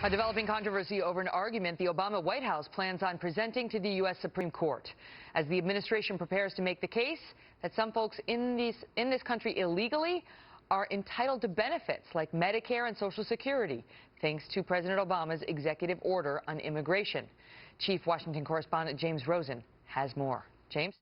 A developing controversy over an argument the Obama White House plans on presenting to the U.S. Supreme Court as the administration prepares to make the case that some folks in this country illegally are entitled to benefits like Medicare and Social Security, thanks to President Obama's executive order on immigration. Chief Washington correspondent James Rosen has more. James?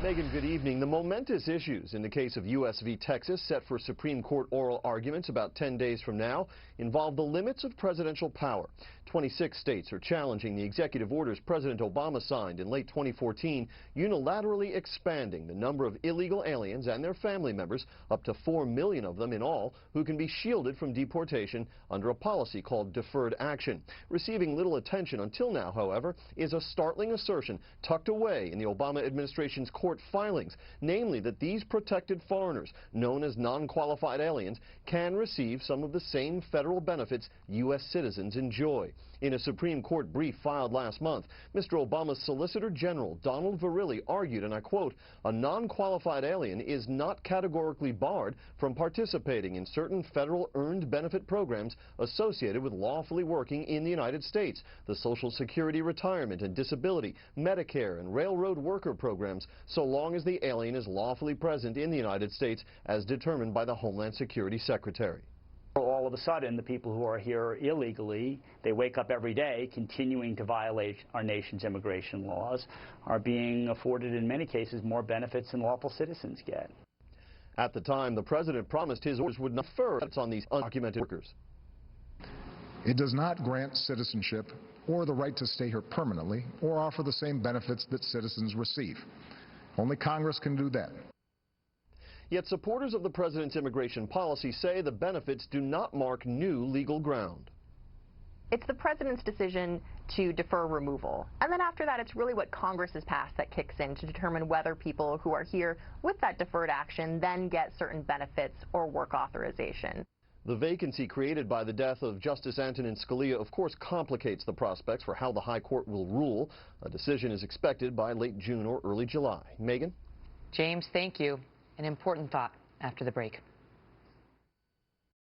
Megan, good evening. The momentous issues in the case of U.S. v. Texas, set for Supreme Court oral arguments about 10 days from now, involve the limits of presidential power. 26 states are challenging the executive orders President Obama signed in late 2014, unilaterally expanding the number of illegal aliens and their family members, up to 4 million of them in all, who can be shielded from deportation under a policy called deferred action. Receiving little attention until now, however, is a startling assertion tucked away in the Obama administration's court filings, namely that these protected foreigners, known as non-qualified aliens, can receive some of the same federal benefits U.S. citizens enjoy. In a Supreme Court brief filed last month, Mr. Obama's Solicitor General, Donald Verrilli, argued, and I quote, "A non-qualified alien is not categorically barred from participating in certain federal earned benefit programs associated with lawfully working in the United States, the Social Security, retirement and disability, Medicare, and railroad worker programs, so long as the alien is lawfully present in the United States as determined by the Homeland Security Secretary." All of a sudden, the people who are here illegally, they wake up every day continuing to violate our nation's immigration laws, are being afforded in many cases more benefits than lawful citizens get. At the time, the president promised his orders would not confer on these undocumented workers. It does not grant citizenship or the right to stay here permanently or offer the same benefits that citizens receive. Only Congress can do that. Yet supporters of the president's immigration policy say the benefits do not mark new legal ground. It's the president's decision to defer removal. And then after that, it's really what Congress has passed that kicks in to determine whether people who are here with that deferred action then get certain benefits or work authorization. The vacancy created by the death of Justice Antonin Scalia, of course, complicates the prospects for how the High Court will rule. A decision is expected by late June or early July. Megan? James, thank you. An important thought after the break.